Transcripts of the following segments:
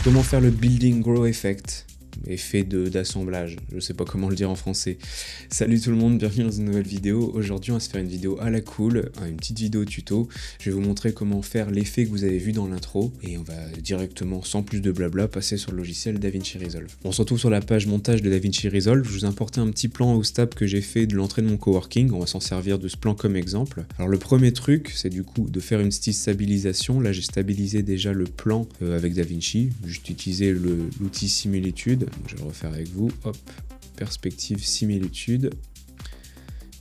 Comment faire le Building Grow Effect, effet d'assemblage, je sais pas comment le dire en français. Salut tout le monde, bienvenue dans une nouvelle vidéo. Aujourd'hui on va se faire une vidéo à la cool, une petite vidéo tuto. Je vais vous montrer comment faire l'effet que vous avez vu dans l'intro et on va directement, sans plus de blabla, passer sur le logiciel DaVinci Resolve. On se retrouve sur la page montage de DaVinci Resolve. Je vous ai importé un petit plan au stab que j'ai fait de l'entrée de mon coworking. On va s'en servir de ce plan comme exemple. Alors le premier truc, c'est du coup de faire une petite stabilisation. Là j'ai stabilisé déjà le plan avec DaVinci, juste utiliser l'outil similitude. Je vais le refaire avec vous. Hop, perspective, similitude,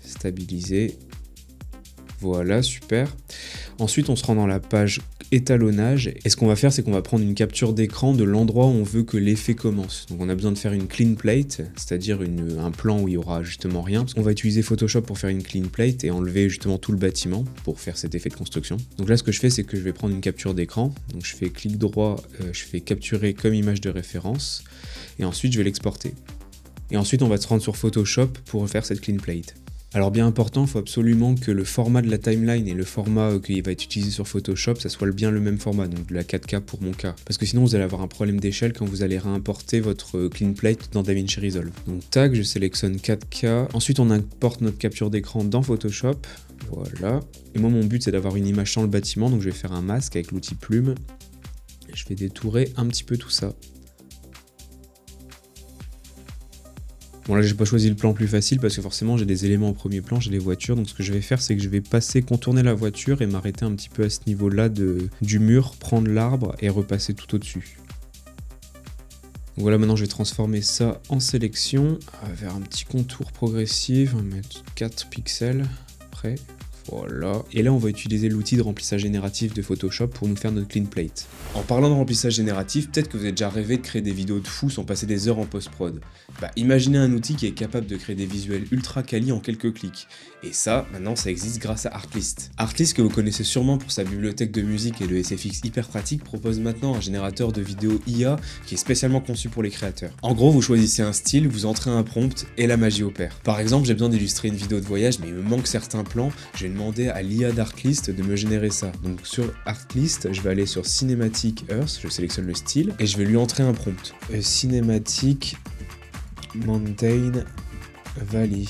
stabiliser. Voilà, super. Ensuite, on se rend dans la page étalonnage. Et ce qu'on va faire, c'est qu'on va prendre une capture d'écran de l'endroit où on veut que l'effet commence. Donc on a besoin de faire une clean plate, c'est-à-dire un plan où il y aura justement rien. On va utiliser Photoshop pour faire une clean plate et enlever justement tout le bâtiment pour faire cet effet de construction. Donc là, ce que je fais, c'est que je vais prendre une capture d'écran. Donc je fais clic droit, je fais capturer comme image de référence. Et ensuite, je vais l'exporter. Et ensuite, on va se rendre sur Photoshop pour faire cette clean plate. Alors bien important, il faut absolument que le format de la timeline et le format qui va être utilisé sur Photoshop, ça soit bien le même format, donc de la 4K pour mon cas. Parce que sinon vous allez avoir un problème d'échelle quand vous allez réimporter votre clean plate dans DaVinci Resolve. Donc tac, je sélectionne 4K. Ensuite on importe notre capture d'écran dans Photoshop. Voilà. Et moi mon but c'est d'avoir une image sans le bâtiment, donc je vais faire un masque avec l'outil plume. Et je vais détourer un petit peu tout ça. Bon là j'ai pas choisi le plan plus facile parce que forcément j'ai des éléments au premier plan, j'ai des voitures, donc ce que je vais faire c'est que je vais contourner la voiture et m'arrêter un petit peu à ce niveau là du mur, prendre l'arbre et repasser tout au dessus. Donc voilà, maintenant je vais transformer ça en sélection vers un petit contour progressif, on va mettre 4 pixels, prêt. Voilà. Et là, on va utiliser l'outil de remplissage génératif de Photoshop pour nous faire notre clean plate. En parlant de remplissage génératif, peut-être que vous avez déjà rêvé de créer des vidéos de fou sans passer des heures en post-prod. Imaginez un outil qui est capable de créer des visuels ultra quali en quelques clics. Et ça, maintenant, ça existe grâce à Artlist. Artlist, que vous connaissez sûrement pour sa bibliothèque de musique et de SFX hyper pratique, propose maintenant un générateur de vidéos IA qui est spécialement conçu pour les créateurs. En gros, vous choisissez un style, vous entrez un prompt et la magie opère. Par exemple, j'ai besoin d'illustrer une vidéo de voyage, mais il me manque certains plans, je vais demander à l'IA d'Artlist de me générer ça. Donc sur Artlist, je vais aller sur Cinematic Earth, je sélectionne le style et je vais lui entrer un prompt. Cinematic Mountain Valley.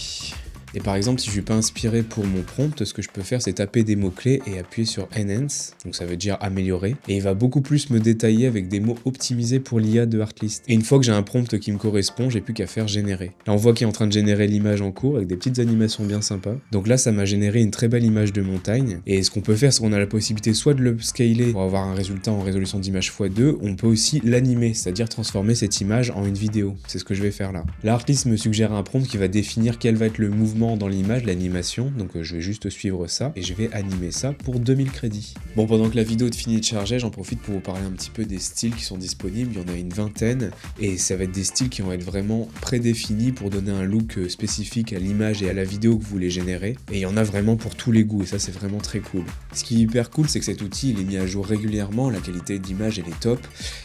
Et par exemple, si je ne suis pas inspiré pour mon prompt, ce que je peux faire, c'est taper des mots-clés et appuyer sur Enhance, donc ça veut dire améliorer, et il va beaucoup plus me détailler avec des mots optimisés pour l'IA de Artlist. Et une fois que j'ai un prompt qui me correspond, j'ai plus qu'à faire générer. Là, on voit qu'il est en train de générer l'image en cours avec des petites animations bien sympas. Donc là, ça m'a généré une très belle image de montagne. Et ce qu'on peut faire, c'est qu'on a la possibilité soit de le scaler pour avoir un résultat en résolution d'image x2, on peut aussi l'animer, c'est-à-dire transformer cette image en une vidéo. C'est ce que je vais faire là. Là, Artlist me suggère un prompt qui va définir quel va être le mouvement dans l'image, l'animation, donc je vais juste suivre ça et je vais animer ça pour 2000 crédits. Bon, pendant que la vidéo est finie de charger, j'en profite pour vous parler un petit peu des styles qui sont disponibles. Il y en a une vingtaine et ça va être des styles qui vont être vraiment prédéfinis pour donner un look spécifique à l'image et à la vidéo que vous voulez générer, et il y en a vraiment pour tous les goûts et ça c'est vraiment très cool. Ce qui est hyper cool, c'est que cet outil il est mis à jour régulièrement, la qualité d'image elle est top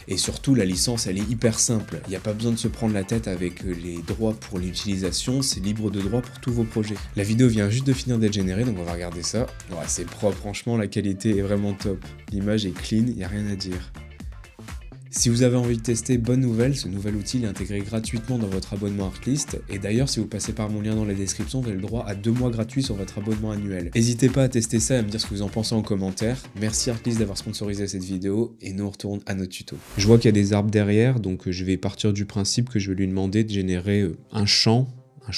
et surtout la licence elle est hyper simple. Il n'y a pas besoin de se prendre la tête avec les droits pour l'utilisation, c'est libre de droit pour tous vos projets. La vidéo vient juste de finir d'être générée, donc on va regarder ça. Ouais, c'est propre, franchement la qualité est vraiment top. L'image est clean, il n'y a rien à dire. Si vous avez envie de tester, bonne nouvelle, ce nouvel outil est intégré gratuitement dans votre abonnement Artlist. Et d'ailleurs, si vous passez par mon lien dans la description, vous avez le droit à 2 mois gratuits sur votre abonnement annuel. N'hésitez pas à tester ça et à me dire ce que vous en pensez en commentaire. Merci Artlist d'avoir sponsorisé cette vidéo et nous on retourne à notre tuto. Je vois qu'il y a des arbres derrière, donc je vais partir du principe que je vais lui demander de générer un champ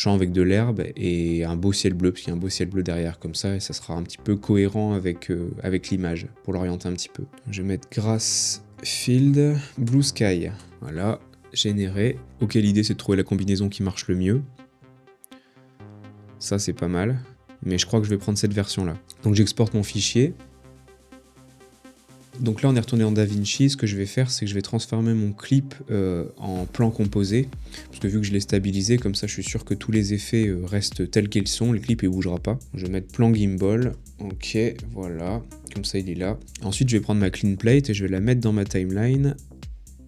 avec de l'herbe et un beau ciel bleu, parce qu'il y a un beau ciel bleu derrière, comme ça, et ça sera un petit peu cohérent avec l'image, pour l'orienter un petit peu. Je vais mettre Grass Field Blue Sky, voilà, générer. Ok, l'idée c'est de trouver la combinaison qui marche le mieux. Ça c'est pas mal, mais je crois que je vais prendre cette version-là. Donc j'exporte mon fichier. Donc là on est retourné en DaVinci, ce que je vais faire c'est que je vais transformer mon clip en plan composé, parce que vu que je l'ai stabilisé, comme ça je suis sûr que tous les effets restent tels qu'ils sont, le clip il bougera pas. Je vais mettre plan gimbal, ok, voilà, comme ça il est là. Ensuite je vais prendre ma clean plate et je vais la mettre dans ma timeline,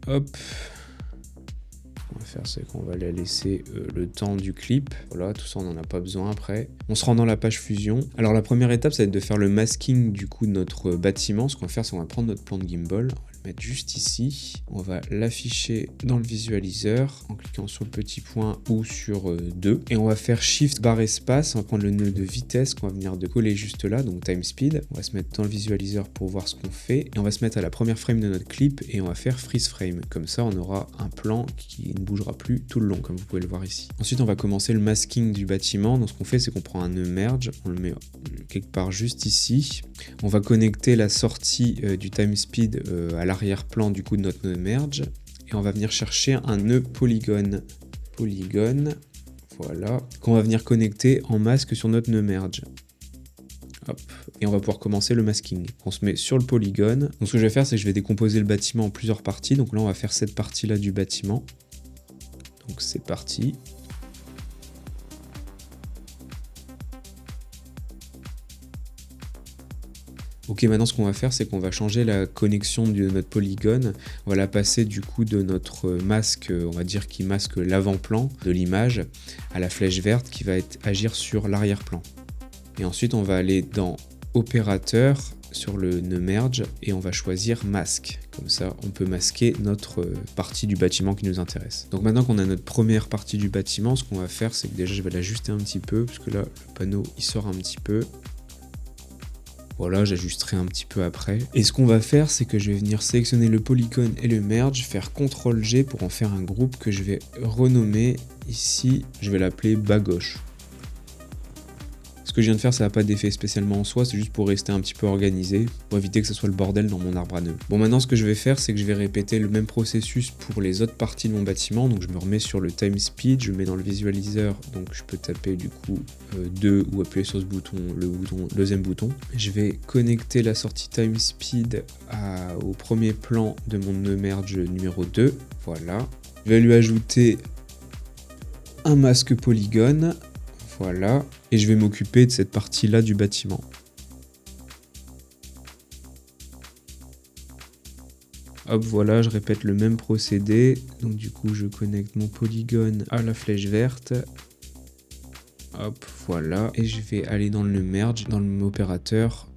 hop. On va faire, c'est qu'on va la laisser le temps du clip. Voilà, tout ça on n'en a pas besoin après. On se rend dans la page fusion. Alors la première étape, ça va être de faire le masking du coup de notre bâtiment. Ce qu'on va faire, c'est qu'on va prendre notre plan de gimbal, on va le mettre juste ici. On va l'afficher dans le visualiseur en cliquant sur le petit point ou sur 2. Et on va faire Shift barre espace. On va prendre le nœud de vitesse qu'on va venir de coller juste là, donc time speed. On va se mettre dans le visualiseur pour voir ce qu'on fait. Et on va se mettre à la première frame de notre clip et on va faire freeze frame. Comme ça, on aura un plan qui ne bougera plus tout le long, comme vous pouvez le voir ici. Ensuite, on va commencer le masking du bâtiment. Donc, ce qu'on fait, c'est qu'on prend un nœud merge. On le met quelque part juste ici. On va connecter la sortie du time speed à l'arrière-plan du coup de notre nœud merge. Et on va venir chercher un nœud polygone. Voilà. Qu'on va venir connecter en masque sur notre nœud merge. Hop. Et on va pouvoir commencer le masking. On se met sur le polygone. Donc ce que je vais faire, c'est que je vais décomposer le bâtiment en plusieurs parties. Donc là, on va faire cette partie-là du bâtiment. Donc c'est parti. Ok, maintenant ce qu'on va faire, c'est qu'on va changer la connexion de notre polygone. On va la passer du coup de notre masque, on va dire qui masque l'avant-plan de l'image, à la flèche verte qui va agir sur l'arrière-plan. Et ensuite, on va aller dans Opérateur, sur le nœud merge, et on va choisir masque. Comme ça, on peut masquer notre partie du bâtiment qui nous intéresse. Donc maintenant qu'on a notre première partie du bâtiment, ce qu'on va faire, c'est que déjà je vais l'ajuster un petit peu, parce que là, le panneau, il sort un petit peu. Voilà, j'ajusterai un petit peu après. Et ce qu'on va faire, c'est que je vais venir sélectionner le polygone et le merge, faire CTRL-G pour en faire un groupe que je vais renommer ici. Je vais l'appeler bas gauche. Ce que je viens de faire, ça n'a pas d'effet spécialement en soi, c'est juste pour rester un petit peu organisé, pour éviter que ce soit le bordel dans mon arbre à nœuds. Bon, maintenant ce que je vais faire, c'est que je vais répéter le même processus pour les autres parties de mon bâtiment. Donc je me remets sur le time speed, je mets dans le visualiseur, donc je peux taper du coup 2 ou appuyer sur ce bouton, le deuxième bouton. Je vais connecter la sortie time speed au premier plan de mon nœud merge numéro 2, voilà. Je vais lui ajouter un masque polygone. Voilà, et je vais m'occuper de cette partie-là du bâtiment. Hop, voilà, je répète le même procédé. Donc du coup, je connecte mon polygone à la flèche verte. Hop, voilà. Et je vais aller dans le merge, dans le opérateur,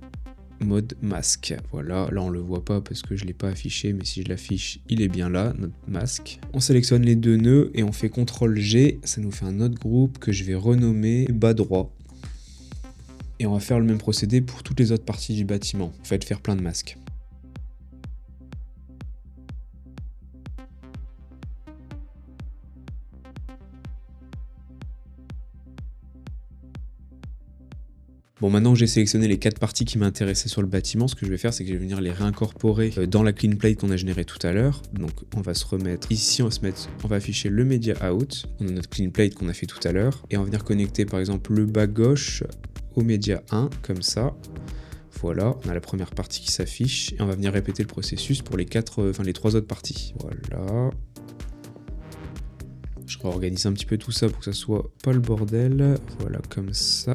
mode masque. Voilà, là on le voit pas parce que je l'ai pas affiché, mais si je l'affiche, il est bien là, notre masque. On sélectionne les deux nœuds et on fait CTRL-G, ça nous fait un autre groupe que je vais renommer bas droit. Et on va faire le même procédé pour toutes les autres parties du bâtiment. En fait, faire plein de masques. Bon, maintenant que j'ai sélectionné les 4 parties qui m'intéressaient sur le bâtiment, ce que je vais faire, c'est que je vais venir les réincorporer dans la clean plate qu'on a générée tout à l'heure. Donc on va se remettre ici, on va afficher le media out, on a notre clean plate qu'on a fait tout à l'heure, et on va venir connecter par exemple le bas gauche au média 1, comme ça. Voilà, on a la première partie qui s'affiche, et on va venir répéter le processus pour les 3 autres parties. Voilà. Je réorganise un petit peu tout ça pour que ça soit pas le bordel. Voilà, comme ça.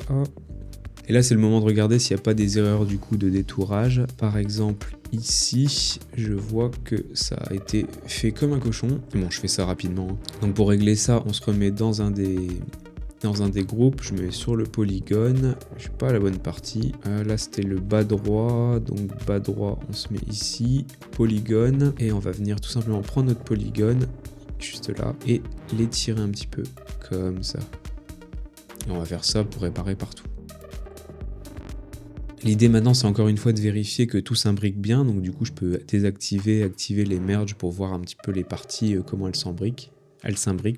Et là, c'est le moment de regarder s'il n'y a pas des erreurs du coup de détourage. Par exemple, ici, je vois que ça a été fait comme un cochon. Bon, je fais ça rapidement. Donc pour régler ça, on se remet dans un des groupes. Je mets sur le polygone. Je suis pas à la bonne partie. Là, c'était le bas droit. Donc bas droit, on se met ici. Polygone. Et on va venir tout simplement prendre notre polygone, juste là, et l'étirer un petit peu, comme ça. Et on va faire ça pour réparer partout. L'idée maintenant, c'est encore une fois de vérifier que tout s'imbrique bien, donc du coup je peux désactiver, activer les merges pour voir un petit peu les parties, comment elles s'imbriquent.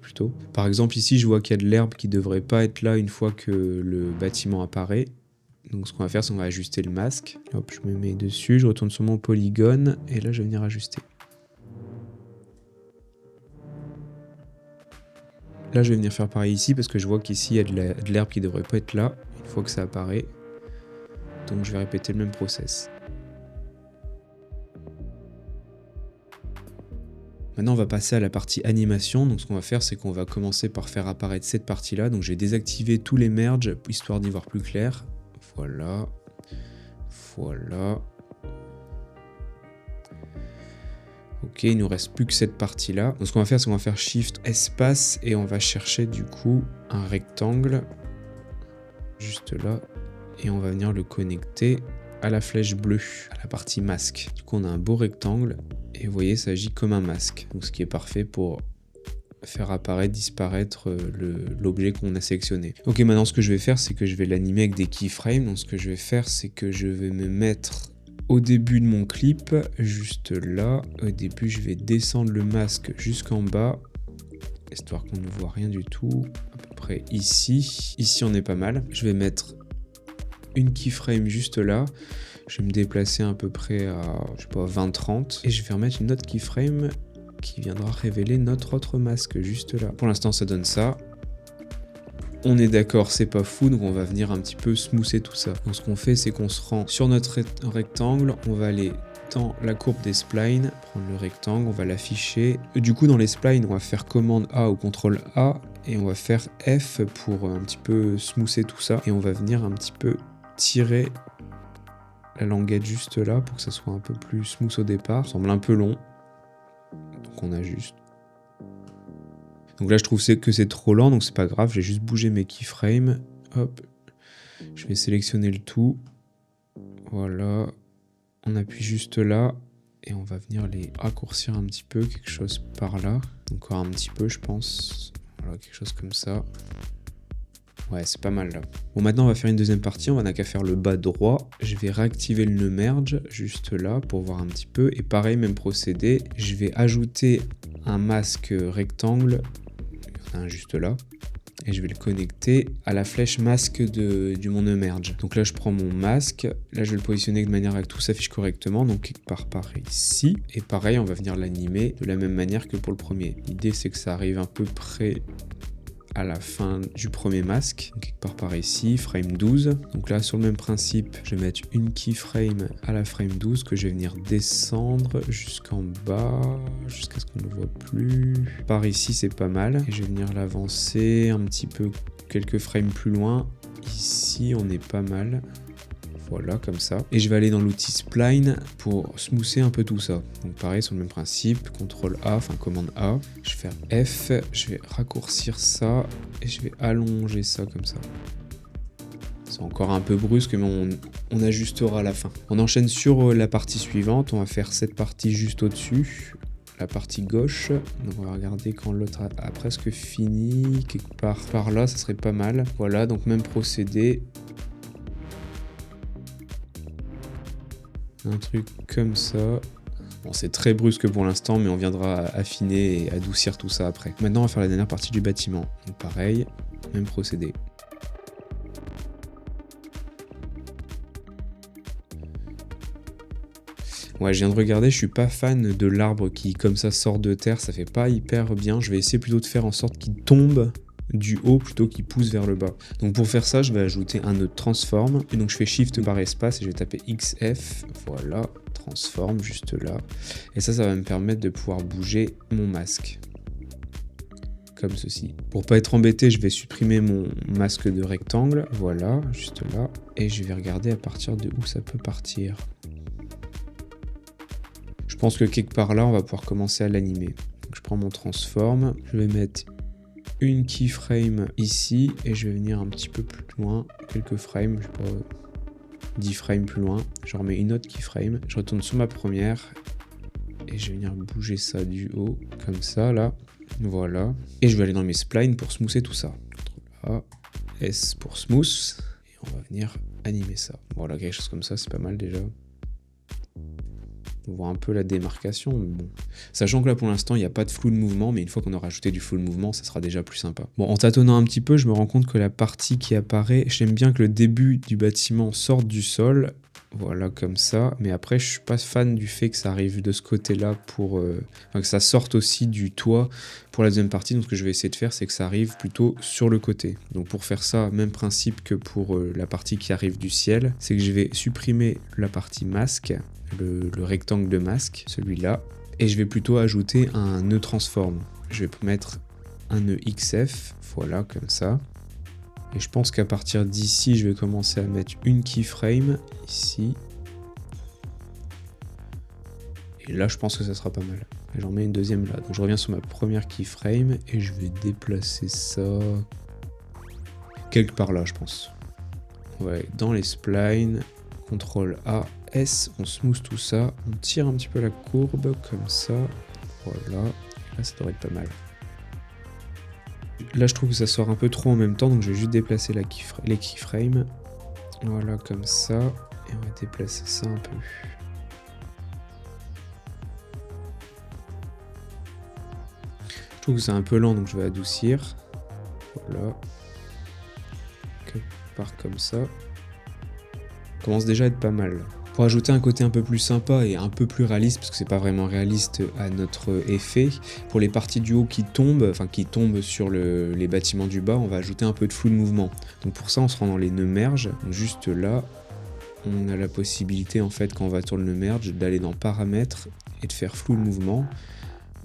Plutôt. Par exemple ici je vois qu'il y a de l'herbe qui devrait pas être là une fois que le bâtiment apparaît. Donc ce qu'on va faire, c'est qu'on va ajuster le masque. Hop, je me mets dessus, je retourne sur mon polygone, et là je vais venir ajuster. Là je vais venir faire pareil ici, parce que je vois qu'ici il y a de l'herbe qui devrait pas être là, une fois que ça apparaît. Donc je vais répéter le même process. Maintenant on va passer à la partie animation. Donc ce qu'on va faire, c'est qu'on va commencer par faire apparaître cette partie-là. Donc je vais désactiver tous les merges, histoire d'y voir plus clair. Voilà. Voilà. Ok, il nous reste plus que cette partie-là. Donc ce qu'on va faire, c'est qu'on va faire Shift espace et on va chercher du coup un rectangle. Juste là. Et on va venir le connecter à la flèche bleue, à la partie masque. Du coup, on a un beau rectangle Et vous voyez, ça agit comme un masque. Donc ce qui est parfait pour faire apparaître, disparaître l'objet qu'on a sélectionné. Ok, maintenant ce que je vais faire, c'est que je vais l'animer avec des keyframes. Donc ce que je vais faire, c'est que je vais me mettre au début de mon clip, juste là. Au début, je vais descendre le masque jusqu'en bas, histoire qu'on ne voit rien du tout. À peu près ici. Ici, on est pas mal. Je vais mettre une keyframe juste là. Je vais me déplacer à peu près à, je sais pas, 20-30. Et je vais remettre une autre keyframe qui viendra révéler notre autre masque juste là. Pour l'instant, ça donne ça. On est d'accord, c'est pas fou, donc on va venir un petit peu smoother tout ça. Donc ce qu'on fait, c'est qu'on se rend sur notre rectangle, on va aller dans la courbe des splines, prendre le rectangle, on va l'afficher. Du coup, dans les splines, on va faire commande A ou CTRL A, et on va faire F pour un petit peu smoother tout ça. Et on va venir un petit peu tirer la languette juste là, pour que ça soit un peu plus smooth au départ. Ça semble un peu long. Donc on ajuste. Donc là je trouve que c'est trop lent, donc c'est pas grave, j'ai juste bougé mes keyframes. Hop, je vais sélectionner le tout. Voilà, on appuie juste là et on va venir les raccourcir un petit peu, quelque chose par là. Encore un petit peu je pense. Voilà, quelque chose comme ça. Ouais, c'est pas mal là. Bon, maintenant on va faire une deuxième partie, on n'a qu'à faire le bas droit. Je vais réactiver le nœud merge juste là pour voir un petit peu. Et pareil, même procédé, je vais ajouter un masque rectangle, il y en a un juste là. Et je vais le connecter à la flèche masque du mon nœud merge. Donc là je prends mon masque, là je vais le positionner de manière à que tout s'affiche correctement, donc quelque part par ici. Et pareil, on va venir l'animer de la même manière que pour le premier. L'idée c'est que ça arrive à peu près à la fin du premier masque, donc quelque part par ici, frame 12. Donc là sur le même principe, je vais mettre une keyframe à la frame 12 que je vais venir descendre jusqu'en bas, jusqu'à ce qu'on ne le voit plus. Par ici c'est pas mal, et je vais venir l'avancer un petit peu, quelques frames plus loin. Ici on est pas mal. Voilà, comme ça. Et je vais aller dans l'outil Spline pour smoother un peu tout ça. Donc pareil, sur le même principe, CTRL A, enfin commande A. Je vais faire F, je vais raccourcir ça et je vais allonger ça comme ça. C'est encore un peu brusque, mais on ajustera à la fin. On enchaîne sur la partie suivante. On va faire cette partie juste au-dessus. La partie gauche, donc on va regarder quand l'autre a presque fini, quelque part par là, ça serait pas mal. Voilà, donc même procédé. Un truc comme ça. Bon, c'est très brusque pour l'instant, mais on viendra affiner et adoucir tout ça après. Maintenant, on va faire la dernière partie du bâtiment. Donc pareil, même procédé. Ouais, je viens de regarder, je suis pas fan de l'arbre qui comme ça sort de terre, ça fait pas hyper bien. Je vais essayer plutôt de faire en sorte qu'il tombe du haut plutôt qu'il pousse vers le bas. Donc pour faire ça, je vais ajouter un nœud transform. Et donc je fais shift barre espace et je vais taper XF. Voilà, transform juste là. Et ça va me permettre de pouvoir bouger mon masque. Comme ceci. Pour pas être embêté, je vais supprimer mon masque de rectangle. Voilà, juste là. Et je vais regarder à partir de où ça peut partir. Je pense que quelque part là, on va pouvoir commencer à l'animer. Donc je prends mon transform. Je vais mettre une keyframe ici et je vais venir un petit peu plus loin, quelques frames, je sais pas, 10 frames plus loin, je remets une autre keyframe, je retourne sur ma première et je vais venir bouger ça du haut, comme ça là, voilà, et je vais aller dans mes splines pour smoother tout ça, A, S pour smooth, et on va venir animer ça, voilà, quelque chose comme ça, c'est pas mal déjà. On voit un peu la démarcation, mais bon. Sachant que là pour l'instant il n'y a pas de flou de mouvement, mais une fois qu'on aura rajouté du flou de mouvement, ça sera déjà plus sympa. Bon, en tâtonnant un petit peu, je me rends compte que la partie qui apparaît, j'aime bien que le début du bâtiment sorte du sol, voilà comme ça, mais après je suis pas fan du fait que ça arrive de ce côté-là pour... enfin, que ça sorte aussi du toit pour la deuxième partie, donc ce que je vais essayer de faire c'est que ça arrive plutôt sur le côté. Donc pour faire ça, même principe que pour la partie qui arrive du ciel, c'est que je vais supprimer la partie masque, le rectangle de masque, celui-là, et je vais plutôt ajouter un nœud transform. Je vais mettre un nœud XF, voilà, comme ça. Et je pense qu'à partir d'ici, je vais commencer à mettre une keyframe, ici. Et là, je pense que ça sera pas mal. Et j'en mets une deuxième là. Donc je reviens sur ma première keyframe, et je vais déplacer ça quelque part là, je pense. Ouais, dans les splines, CTRL A, S, on smooth tout ça, on tire un petit peu la courbe comme ça, voilà, là ça devrait être pas mal. Là je trouve que ça sort un peu trop en même temps, donc je vais juste déplacer les keyframes, voilà comme ça, et on va déplacer ça un peu. Je trouve que c'est un peu lent, donc je vais adoucir, voilà, part comme ça. Commence déjà à être pas mal. Pour ajouter un côté un peu plus sympa et un peu plus réaliste, parce que c'est pas vraiment réaliste à notre effet, pour les parties du haut qui tombent sur les bâtiments du bas, on va ajouter un peu de flou de mouvement. Donc pour ça, on se rend dans les nœuds merge. Donc juste là, on a la possibilité en fait, quand on va tourner le merge, d'aller dans paramètres et de faire flou de mouvement.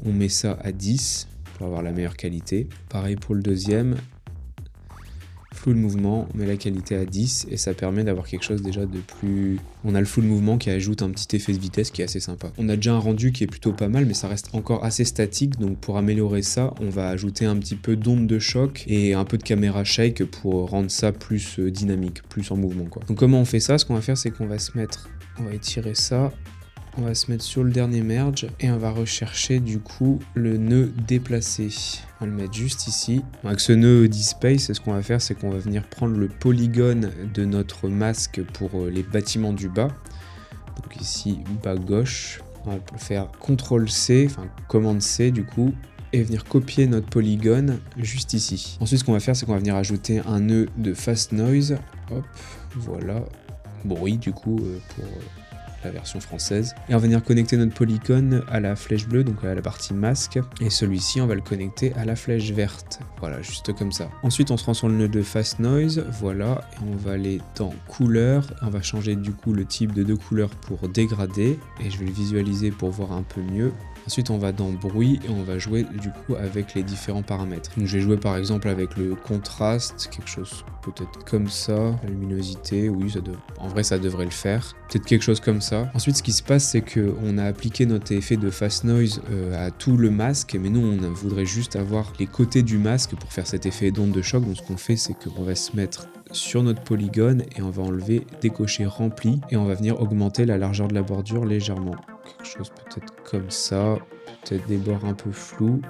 On met ça à 10 pour avoir la meilleure qualité. Pareil pour le deuxième. Flou de mouvement, on met la qualité à 10 et ça permet d'avoir quelque chose déjà de plus... On a le flou de mouvement qui ajoute un petit effet de vitesse qui est assez sympa. On a déjà un rendu qui est plutôt pas mal, mais ça reste encore assez statique, donc pour améliorer ça, on va ajouter un petit peu d'onde de choc et un peu de caméra shake pour rendre ça plus dynamique, plus en mouvement quoi. Donc comment on fait ça? Ce qu'on va faire, c'est qu'on va on va étirer ça. On va se mettre sur le dernier merge et on va rechercher du coup le nœud déplacé. On va le mettre juste ici. Avec ce nœud dispace, ce qu'on va faire, c'est qu'on va venir prendre le polygone de notre masque pour les bâtiments du bas. Donc ici, bas gauche. On va faire CTRL-C, enfin commande C du coup, et venir copier notre polygone juste ici. Ensuite, ce qu'on va faire, c'est qu'on va venir ajouter un nœud de fast noise. Hop, voilà. Bruit du coup pour... la version française, et on va venir connecter notre polygone à la flèche bleue, donc à la partie masque, et celui-ci on va le connecter à la flèche verte, voilà, juste comme ça. Ensuite on se rend sur le nœud de fast noise, voilà, et on va aller dans couleur, on va changer du coup le type de 2 couleurs pour dégrader, et je vais le visualiser pour voir un peu mieux. Ensuite on va dans bruit et on va jouer du coup avec les différents paramètres. Donc je vais jouer par exemple avec le contraste, quelque chose peut-être comme ça, la luminosité, oui en vrai ça devrait le faire, peut-être quelque chose comme ça. Ensuite ce qui se passe c'est qu'on a appliqué notre effet de fast noise à tout le masque, mais nous on voudrait juste avoir les côtés du masque pour faire cet effet d'onde de choc. Donc ce qu'on fait c'est qu'on va se mettre sur notre polygone et on va enlever décocher rempli et on va venir augmenter la largeur de la bordure légèrement. Quelque chose peut-être comme ça, peut-être des bords un peu flous,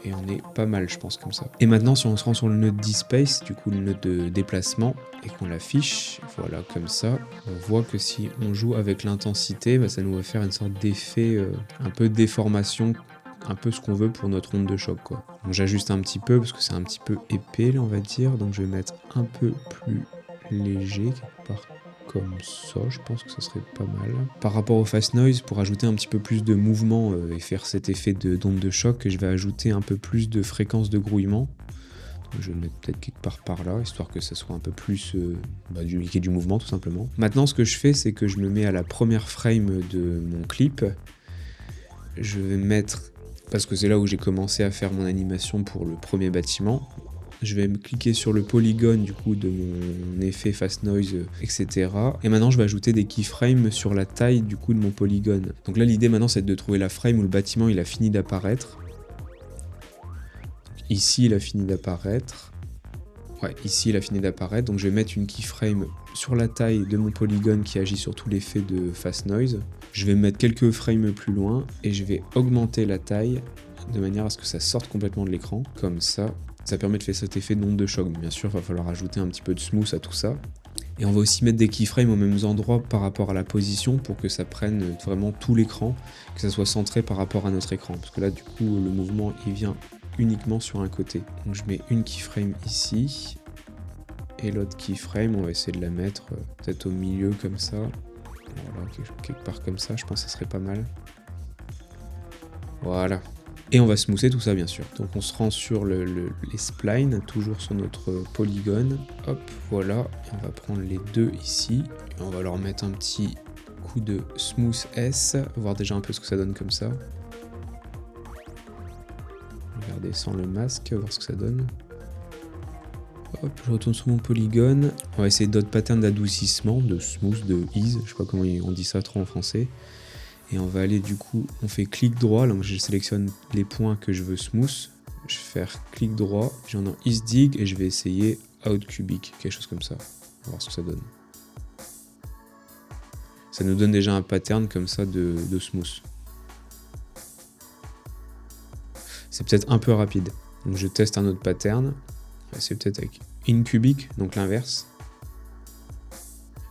et on est pas mal je pense comme ça. Et maintenant si on se rend sur le nœud dispace, du coup le nœud de déplacement, et qu'on l'affiche, voilà comme ça, on voit que si on joue avec l'intensité, ça nous va faire une sorte d'effet, un peu de déformation, un peu ce qu'on veut pour notre onde de choc quoi. Donc j'ajuste un petit peu parce que c'est un petit peu épais là on va dire, donc je vais mettre un peu plus léger quelque part comme ça, je pense que ça serait pas mal. Par rapport au fast noise, pour ajouter un petit peu plus de mouvement et faire cet effet d'onde de choc, je vais ajouter un peu plus de fréquence de grouillement. Donc je vais le mettre peut-être quelque part par là, histoire que ça soit un peu plus du mouvement tout simplement. Maintenant ce que je fais, c'est que je me mets à la première frame de mon clip. Je vais mettre, parce que c'est là où j'ai commencé à faire mon animation pour le premier bâtiment, je vais me cliquer sur le polygone du coup de mon effet fast noise, etc. Et maintenant je vais ajouter des keyframes sur la taille du coup de mon polygone. Donc là l'idée maintenant c'est de trouver la frame où le bâtiment il a fini d'apparaître. Ici il a fini d'apparaître. Ouais, ici il a fini d'apparaître. Donc je vais mettre une keyframe sur la taille de mon polygone qui agit sur tout l'effet de fast noise. Je vais mettre quelques frames plus loin et je vais augmenter la taille de manière à ce que ça sorte complètement de l'écran, comme ça. Ça permet de faire cet effet d'onde de choc. Bien sûr, il va falloir ajouter un petit peu de smooth à tout ça. Et on va aussi mettre des keyframes aux mêmes endroits par rapport à la position pour que ça prenne vraiment tout l'écran, que ça soit centré par rapport à notre écran. Parce que là, du coup, le mouvement, il vient uniquement sur un côté. Donc je mets une keyframe ici. Et l'autre keyframe, on va essayer de la mettre peut-être au milieu comme ça. Voilà, quelque part comme ça, je pense que ça serait pas mal. Voilà. Et on va smoother tout ça bien sûr. Donc on se rend sur les splines, toujours sur notre polygone. Hop, voilà. Et on va prendre les deux ici. Et on va leur mettre un petit coup de smooth S. Voir déjà un peu ce que ça donne comme ça. Regardez sans le masque, voir ce que ça donne. Hop, je retourne sur mon polygone. On va essayer d'autres patterns d'adoucissement, de smooth, de ease. Je sais pas comment on dit ça trop en français. Et on va aller du coup, on fait clic droit, donc je sélectionne les points que je veux smooth. Je vais faire clic droit, j'en ai ease dig et je vais essayer out cubic, quelque chose comme ça. On va voir ce que ça donne. Ça nous donne déjà un pattern comme ça de smooth. C'est peut-être un peu rapide. Donc je teste un autre pattern. C'est peut-être avec InCubic, donc l'inverse.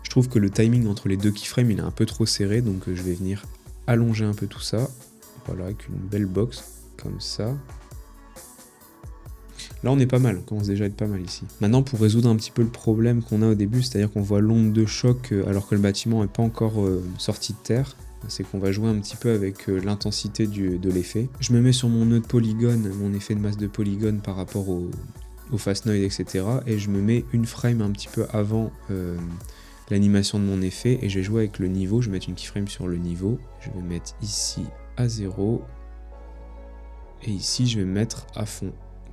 Je trouve que le timing entre les deux keyframes il est un peu trop serré, donc je vais venir allonger un peu tout ça. Voilà, avec une belle box, comme ça. Là on est pas mal, on commence déjà à être pas mal ici. Maintenant pour résoudre un petit peu le problème qu'on a au début, c'est-à-dire qu'on voit l'onde de choc alors que le bâtiment n'est pas encore sorti de terre, c'est qu'on va jouer un petit peu avec l'intensité de l'effet. Je me mets sur mon nœud de polygone, mon effet de masse de polygone par rapport au fast noise, etc. Et je me mets une frame un petit peu avant l'animation de mon effet et je vais jouer avec le niveau. Je vais mettre une keyframe sur le niveau. Je vais mettre ici à 0 et ici je vais mettre à fond.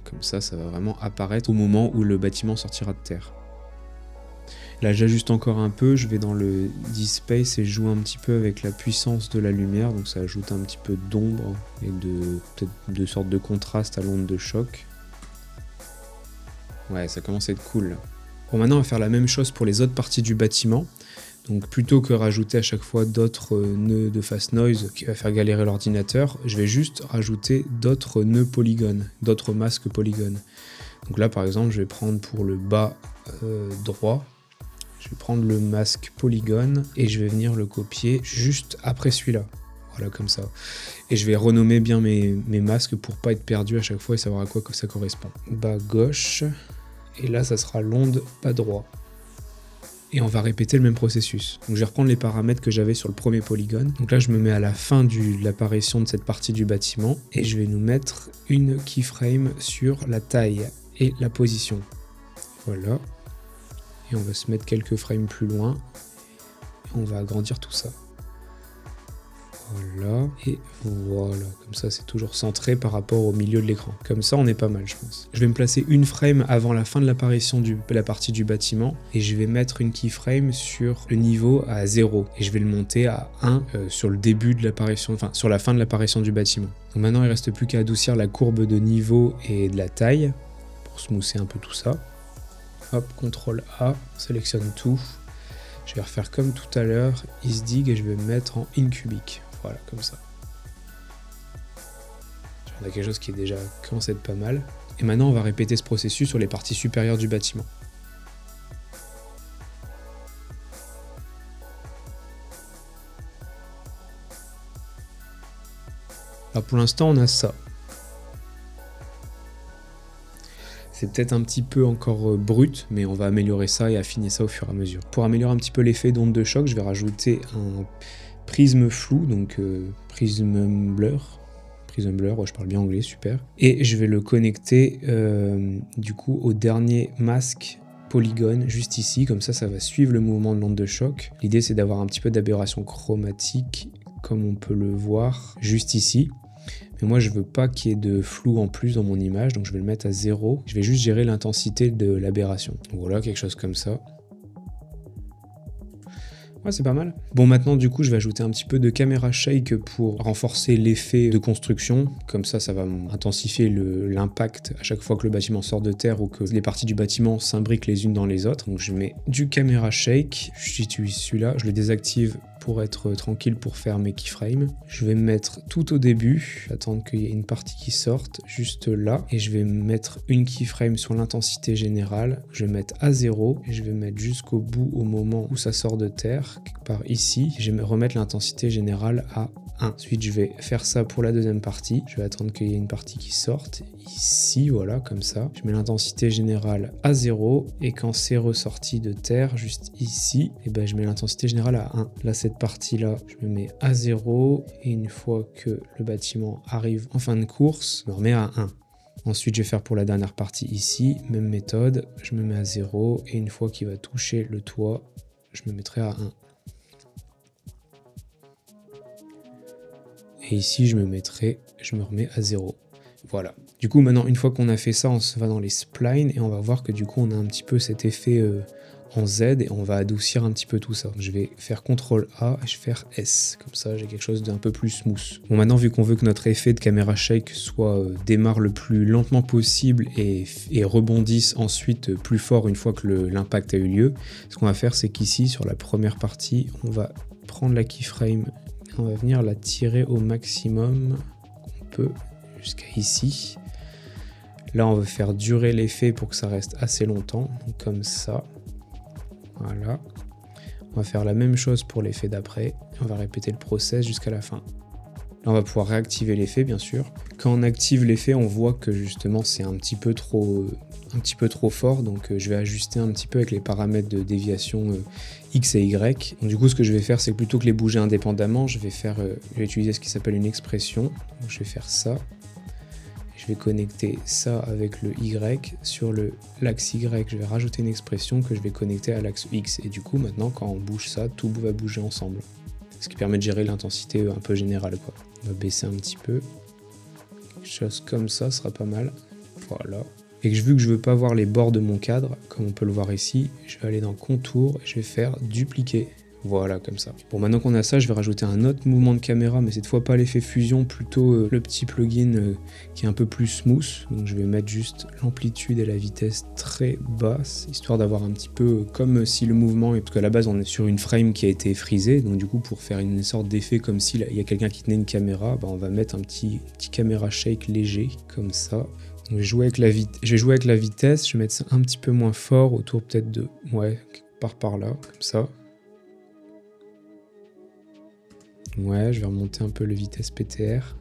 Comme ça, ça va vraiment apparaître au moment où le bâtiment sortira de terre. Là, j'ajuste encore un peu. Je vais dans le Displace et je joue un petit peu avec la puissance de la lumière. Donc ça ajoute un petit peu d'ombre et peut-être de sorte de contraste à l'onde de choc. Ouais, ça commence à être cool là. Bon, maintenant on va faire la même chose pour les autres parties du bâtiment. Donc plutôt que rajouter à chaque fois d'autres nœuds de fast noise qui va faire galérer l'ordinateur, je vais juste rajouter d'autres nœuds polygones, d'autres masques polygones. Donc là par exemple je vais prendre pour le bas droit, je vais prendre le masque polygone et je vais venir le copier juste après celui-là. Voilà, comme ça. Et je vais renommer bien mes masques pour pas être perdu à chaque fois et savoir à quoi que ça correspond. Bas gauche. Et là, ça sera l'onde bas droit. Et on va répéter le même processus. Donc je vais reprendre les paramètres que j'avais sur le premier polygone. Donc là, je me mets à la fin de l'apparition de cette partie du bâtiment. Et je vais nous mettre une keyframe sur la taille et la position. Voilà. Et on va se mettre quelques frames plus loin. Et on va agrandir tout ça. Voilà, et voilà, comme ça c'est toujours centré par rapport au milieu de l'écran. Comme ça on est pas mal je pense. Je vais me placer une frame avant la fin de l'apparition de la partie du bâtiment et je vais mettre une keyframe sur le niveau à 0 et je vais le monter à 1 sur le début de l'apparition, enfin sur la fin de l'apparition du bâtiment. Donc maintenant il reste plus qu'à adoucir la courbe de niveau et de la taille pour smoother un peu tout ça. Hop, CTRL A, sélectionne tout. Je vais refaire comme tout à l'heure, IsDig et je vais me mettre en InCubic. Voilà, comme ça. On a quelque chose qui est déjà commencé à être pas mal. Et maintenant, on va répéter ce processus sur les parties supérieures du bâtiment. Alors pour l'instant, on a ça. C'est peut-être un petit peu encore brut, mais on va améliorer ça et affiner ça au fur et à mesure. Pour améliorer un petit peu l'effet d'onde de choc, je vais rajouter un prisme flou, donc prism blur, ouais, je parle bien anglais, super. Et je vais le connecter du coup au dernier masque polygone juste ici, comme ça va suivre le mouvement de l'onde de choc. L'idée c'est d'avoir un petit peu d'aberration chromatique, comme on peut le voir juste ici. Mais moi je veux pas qu'il y ait de flou en plus dans mon image, donc je vais le mettre à 0. Je vais juste gérer l'intensité de l'aberration. Voilà, quelque chose comme ça. Ouais, c'est pas mal. Bon, maintenant, du coup, je vais ajouter un petit peu de caméra shake pour renforcer l'effet de construction. Comme ça va intensifier l'impact à chaque fois que le bâtiment sort de terre ou que les parties du bâtiment s'imbriquent les unes dans les autres. Donc, je mets du caméra shake. J'utilise celui-là. Je le désactive pour être tranquille pour faire mes keyframes. Je vais me mettre tout au début, attendre qu'il y ait une partie qui sorte, juste là, et je vais mettre une keyframe sur l'intensité générale, je vais mettre à 0, et je vais mettre jusqu'au bout au moment où ça sort de terre, quelque part ici, je vais remettre l'intensité générale à 1. Ensuite, je vais faire ça pour la deuxième partie, je vais attendre qu'il y ait une partie qui sorte, ici, voilà, comme ça. Je mets l'intensité générale à 0, et quand c'est ressorti de terre, juste ici, et ben je mets l'intensité générale à 1. Là, cette partie-là, je me mets à 0, et une fois que le bâtiment arrive en fin de course, je me remets à 1. Ensuite, je vais faire pour la dernière partie ici, même méthode, je me mets à 0, et une fois qu'il va toucher le toit, je me mettrai à 1. Et ici, je me remets à 0. Voilà. Du coup, maintenant, une fois qu'on a fait ça, on se va dans les splines et on va voir que du coup, on a un petit peu cet effet en Z et on va adoucir un petit peu tout ça. Je vais faire CTRL A et je vais faire S. Comme ça, j'ai quelque chose d'un peu plus smooth. Bon, maintenant, vu qu'on veut que notre effet de caméra shake démarre le plus lentement possible et rebondisse ensuite plus fort une fois que l'impact a eu lieu, ce qu'on va faire, c'est qu'ici, sur la première partie, on va prendre la keyframe, on va venir la tirer au maximum qu'on peut jusqu'à ici. Là, on veut faire durer l'effet pour que ça reste assez longtemps, donc comme ça. Voilà. On va faire la même chose pour l'effet d'après. On va répéter le process jusqu'à la fin. Là, on va pouvoir réactiver l'effet, bien sûr. Quand on active l'effet, on voit que justement, c'est un petit peu trop fort. Donc, je vais ajuster un petit peu avec les paramètres de déviation X et Y. Donc, du coup, ce que je vais faire, c'est que plutôt que les bouger indépendamment, je vais utiliser ce qui s'appelle une expression. Donc, je vais faire ça. Je vais connecter ça avec le Y. Sur l'axe Y, je vais rajouter une expression que je vais connecter à l'axe X. Et du coup, maintenant, quand on bouge ça, tout va bouger ensemble. Ce qui permet de gérer l'intensité un peu générale, quoi. On va baisser un petit peu. Quelque chose comme ça sera pas mal. Voilà. Et vu que je veux pas voir les bords de mon cadre, comme on peut le voir ici, je vais aller dans Contour et je vais faire Dupliquer. Voilà, comme ça. Bon, maintenant qu'on a ça, je vais rajouter un autre mouvement de caméra, mais cette fois pas l'effet fusion, plutôt le petit plugin qui est un peu plus smooth. Donc je vais mettre juste l'amplitude et la vitesse très basse, histoire d'avoir un petit peu comme si le mouvement, parce qu'à la base on est sur une frame qui a été frisée, donc du coup pour faire une sorte d'effet comme s'il y a quelqu'un qui tenait une caméra, on va mettre un petit caméra shake léger, comme ça. Donc je vais jouer avec la vitesse, je vais mettre ça un petit peu moins fort, autour peut-être de, quelque par là, comme ça. Ouais, je vais remonter un peu le vitesse PTR.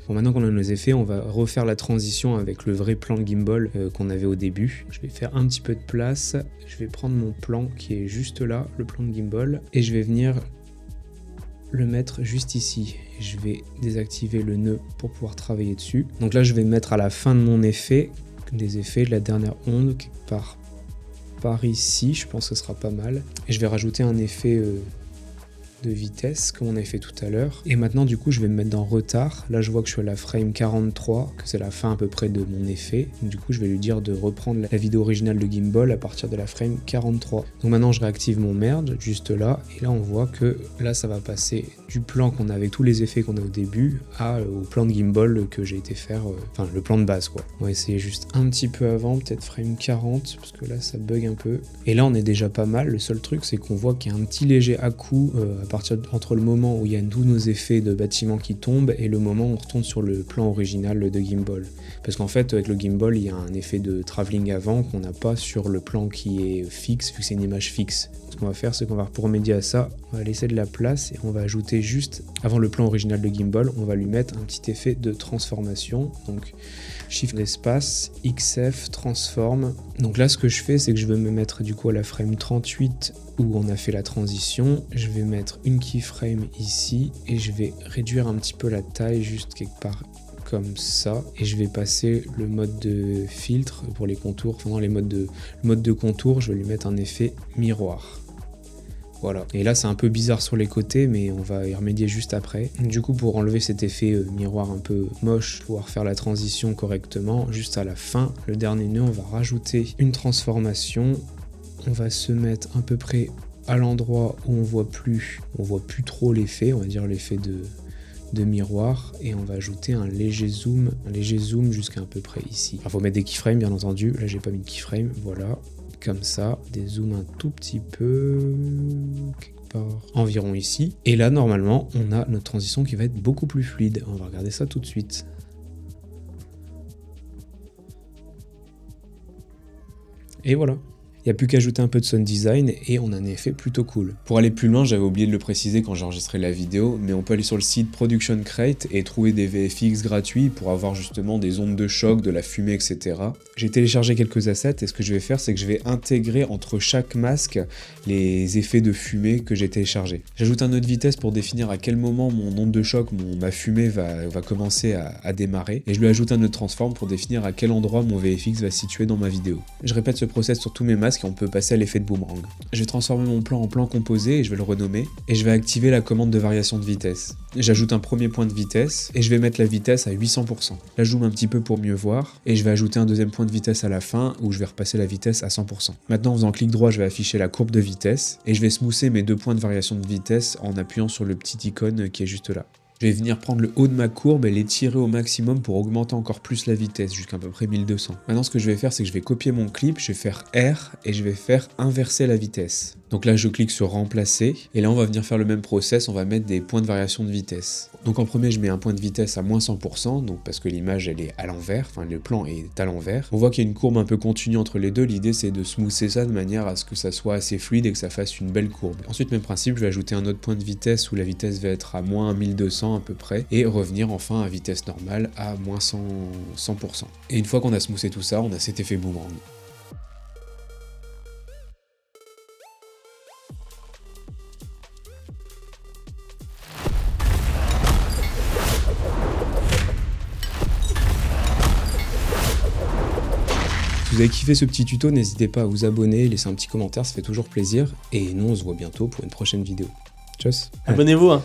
Bon, maintenant qu'on a nos effets, on va refaire la transition avec le vrai plan de gimbal qu'on avait au début. Je vais faire un petit peu de place. Je vais prendre mon plan qui est juste là, le plan de gimbal, et je vais venir le mettre juste ici. Je vais désactiver le nœud pour pouvoir travailler dessus. Donc là, je vais mettre à la fin de mon effet, des effets de la dernière onde, quelque part par ici, je pense que ce sera pas mal. Et je vais rajouter un effet de vitesse, comme on avait fait tout à l'heure. Et maintenant, du coup, je vais me mettre dans retard. Là, je vois que je suis à la frame 43, que c'est la fin à peu près de mon effet. Donc, du coup, je vais lui dire de reprendre la vidéo originale de gimbal à partir de la frame 43. Donc maintenant, je réactive mon merge, juste là. Et là, on voit que là, ça va passer du plan qu'on a avec tous les effets qu'on a au début au plan de gimbal que j'ai été faire, enfin, le plan de base, quoi. On va essayer juste un petit peu avant, peut-être frame 40, parce que là, ça bug un peu. Et là, on est déjà pas mal. Le seul truc, c'est qu'on voit qu'il y a un petit léger à-coup entre le moment où il y a tous nos effets de bâtiment qui tombent et le moment où on retourne sur le plan original de gimbal. Parce qu'en fait, avec le gimbal, il y a un effet de travelling avant qu'on n'a pas sur le plan qui est fixe, vu que c'est une image fixe. Ce qu'on va faire, c'est qu'on va, pour remédier à ça, on va laisser de la place et on va ajouter juste, avant le plan original de gimbal, on va lui mettre un petit effet de transformation. Donc, Shift d'espace, XF, transform. Donc là, ce que je fais, c'est que je vais me mettre du coup à la frame 38 où on a fait la transition. Je vais mettre une keyframe ici et je vais réduire un petit peu la taille juste quelque part comme ça. Et je vais passer le mode de filtre pour les contours. Enfin, le mode de contour, je vais lui mettre un effet miroir. Voilà. Et là, c'est un peu bizarre sur les côtés, mais on va y remédier juste après. Du coup, pour enlever cet effet miroir un peu moche, pouvoir faire la transition correctement, juste à la fin, le dernier nœud, on va rajouter une transformation. On va se mettre à peu près à l'endroit où on voit plus trop l'effet, on va dire l'effet de miroir, et on va ajouter un léger zoom jusqu'à à peu près ici. Il faut mettre des keyframes, bien entendu. Là, j'ai pas mis de keyframe, voilà. Comme ça, des zooms un tout petit peu, quelque part environ ici. Et là, normalement, on a notre transition qui va être beaucoup plus fluide. On va regarder ça tout de suite. Et voilà. Il n'y a plus qu'à ajouter un peu de sound design et on a un effet plutôt cool. Pour aller plus loin, j'avais oublié de le préciser quand j'ai enregistré la vidéo, mais on peut aller sur le site Production Crate et trouver des VFX gratuits pour avoir justement des ondes de choc, de la fumée, etc. J'ai téléchargé quelques assets et ce que je vais faire, c'est que je vais intégrer entre chaque masque les effets de fumée que j'ai téléchargés. J'ajoute un nœud de vitesse pour définir à quel moment mon onde de choc, ma fumée va commencer à démarrer, et je lui ajoute un nœud de transform pour définir à quel endroit mon VFX va se situer dans ma vidéo. Je répète ce process sur tous mes masques et on peut passer à l'effet de boomerang. Je vais transformer mon plan en plan composé et je vais le renommer, et je vais activer la commande de variation de vitesse. J'ajoute un premier point de vitesse et je vais mettre la vitesse à 800%. Là, je zoome un petit peu pour mieux voir et je vais ajouter un deuxième point de vitesse à la fin où je vais repasser la vitesse à 100%. Maintenant, en faisant clic droit, je vais afficher la courbe de vitesse et je vais smoother mes deux points de variation de vitesse en appuyant sur le petit icône qui est juste là. Je vais venir prendre le haut de ma courbe et l'étirer au maximum pour augmenter encore plus la vitesse, jusqu'à peu près 1200. Maintenant, ce que je vais faire, c'est que je vais copier mon clip, je vais faire R et je vais faire inverser la vitesse. Donc là, je clique sur remplacer et là, on va venir faire le même process, on va mettre des points de variation de vitesse. Donc en premier, je mets un point de vitesse à moins 100%, donc parce que l'image, elle est à l'envers, enfin le plan est à l'envers. On voit qu'il y a une courbe un peu continue entre les deux, l'idée c'est de smoother ça de manière à ce que ça soit assez fluide et que ça fasse une belle courbe. Ensuite, même principe, je vais ajouter un autre point de vitesse où la vitesse va être à moins 1200 à peu près et revenir enfin à vitesse normale à moins 100%. Et une fois qu'on a smoothé tout ça, on a cet effet boomerang. Si vous avez kiffé ce petit tuto, n'hésitez pas à vous abonner, laisser un petit commentaire, ça fait toujours plaisir. Et nous, on se voit bientôt pour une prochaine vidéo. Tchuss. Abonnez-vous, hein.